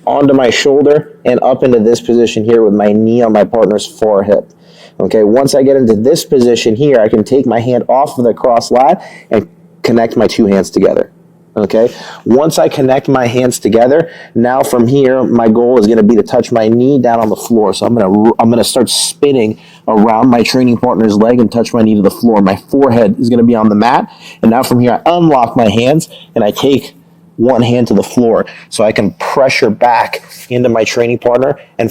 onto my shoulder and up into this position here with my knee on my partner's forehip. Okay, once I get into this position here, I can take my hand off of the cross lat and connect my two hands together. Okay, once I connect my hands together, now from here, my goal is going to be to touch my knee down on the floor. So I'm going to start spinning around my training partner's leg and touch my knee to the floor. My forehead is going to be on the mat, and now from here, I unlock my hands and I take one hand to the floor so I can pressure back into my training partner, and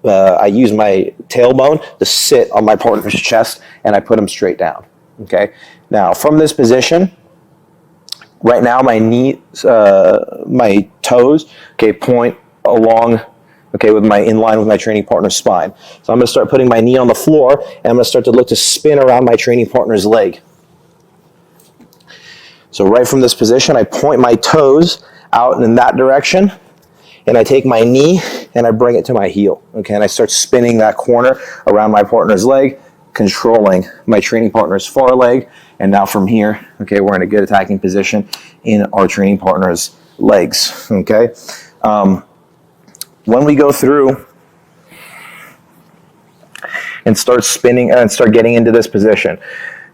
I use my tailbone to sit on my partner's chest, and I put him straight down. Okay. Now from this position, right now my knees, my toes, okay, point along, okay, in line with my training partner's spine. So I'm going to start putting my knee on the floor, and I'm going to start to look to spin around my training partner's leg. So right from this position, I point my toes out in that direction, and I take my knee and I bring it to my heel, okay, and I start spinning that corner around my partner's leg, controlling my training partner's foreleg, and now from here, okay, we're in a good attacking position in our training partner's legs, okay. When we go through and start spinning and start getting into this position,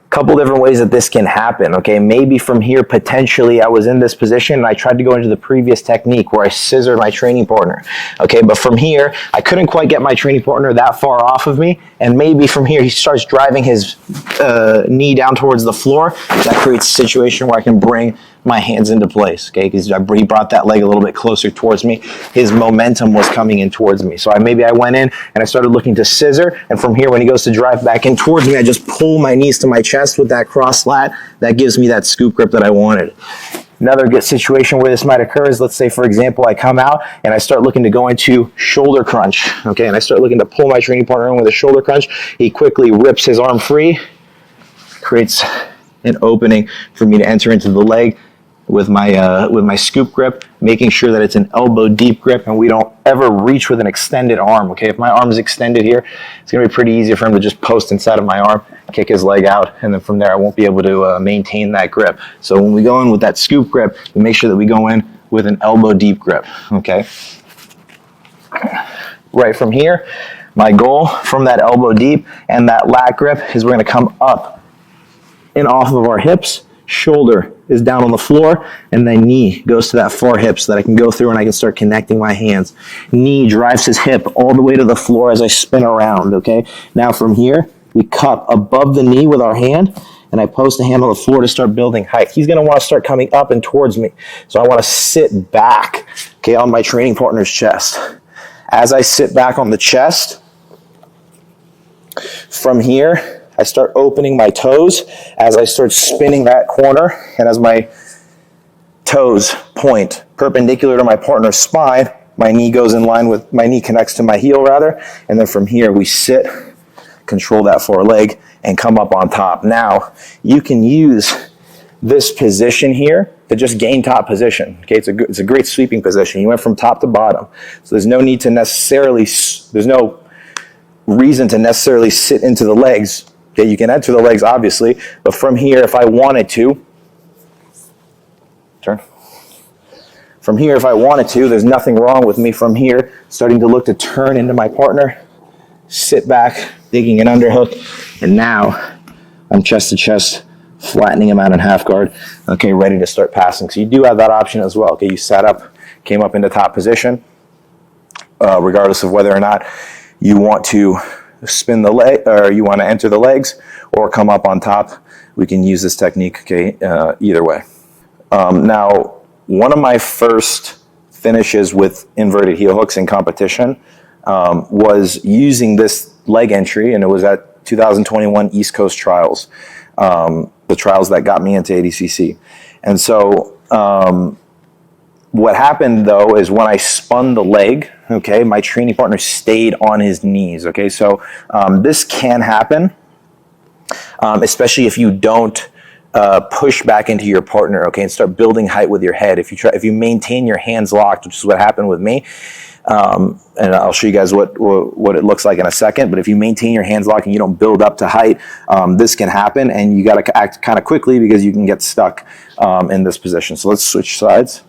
couple different ways that this can happen, okay? Maybe from here, potentially, I was in this position and I tried to go into the previous technique where I scissored my training partner, okay? But from here, I couldn't quite get my training partner that far off of me, and maybe from here, he starts driving his knee down towards the floor. That creates a situation where I can bring my hands into place, okay? Because he brought that leg a little bit closer towards me. His momentum was coming in towards me. So maybe I went in and I started looking to scissor, and from here, when he goes to drive back in towards me, I just pull my knees to my chest with that cross lat. That gives me that scoop grip that I wanted. Another good situation where this might occur is, let's say, for example, I come out and I start looking to go into shoulder crunch, okay? And I start looking to pull my training partner in with a shoulder crunch. He quickly rips his arm free, creates an opening for me to enter into the leg with my scoop grip, making sure that it's an elbow deep grip and we don't ever reach with an extended arm, okay? If my arm is extended here, it's gonna be pretty easy for him to just post inside of my arm, kick his leg out, and then from there I won't be able to maintain that grip. So when we go in with that scoop grip, we make sure that we go in with an elbow deep grip, okay? Right from here, my goal from that elbow deep and that lat grip is we're gonna come up and off of our hips, shoulder is down on the floor, and then knee goes to that forehip so that I can go through and I can start connecting my hands. Knee drives his hip all the way to the floor as I spin around, okay? Now from here, we cup above the knee with our hand, and I post a hand on the floor to start building height. He's gonna wanna start coming up and towards me. So I wanna sit back, okay, on my training partner's chest. As I sit back on the chest, from here, I start opening my toes as I start spinning that corner, and as my toes point perpendicular to my partner's spine, my knee goes in line with, my knee connects to my heel rather, and then from here we sit, control that foreleg, and come up on top. Now, you can use this position here to just gain top position, okay? It's a great sweeping position. You went from top to bottom, so there's no need to necessarily, there's no reason to necessarily sit into the legs. Okay, you can enter the legs, obviously, but from here, if I wanted to, turn. From here, if I wanted to, there's nothing wrong with me from here, starting to look to turn into my partner, sit back, digging an underhook, and now I'm chest to chest, flattening him out in half guard, okay, ready to start passing. So you do have that option as well, okay? You sat up, came up into top position, regardless of whether or not you want to spin the leg, or you want to enter the legs, or come up on top. We can use this technique, okay, either way. Now, one of my first finishes with inverted heel hooks in competition was using this leg entry, and it was at 2021 East Coast Trials, the trials that got me into ADCC. And so what happened though is when I spun the leg, okay, my training partner stayed on his knees, okay? So this can happen, especially if you don't push back into your partner, okay, and start building height with your head. If you maintain your hands locked, which is what happened with me, and I'll show you guys what it looks like in a second, but if you maintain your hands locked and you don't build up to height, this can happen, and you gotta act kind of quickly because you can get stuck in this position. So let's switch sides.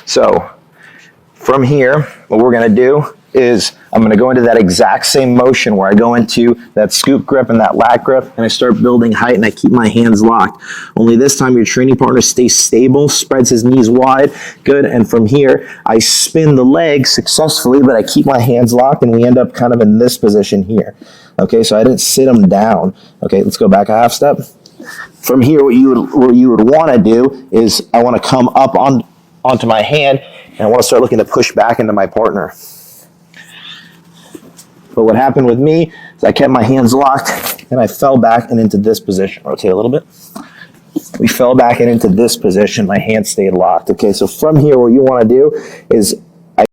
So from here, what we're gonna do is I'm gonna go into that exact same motion where I go into that scoop grip and that lat grip, and I start building height and I keep my hands locked. Only this time your training partner stays stable, spreads his knees wide, good, and from here I spin the leg successfully, but I keep my hands locked and we end up kind of in this position here. Okay, so I didn't sit them down. Okay, let's go back a half step. From here, what you would wanna do is I wanna come up onto my hand and I wanna start looking to push back into my partner. But what happened with me is I kept my hands locked and I fell back and into this position. Rotate a little bit. We fell back and into this position. My hands stayed locked. Okay, so from here, what you want to do is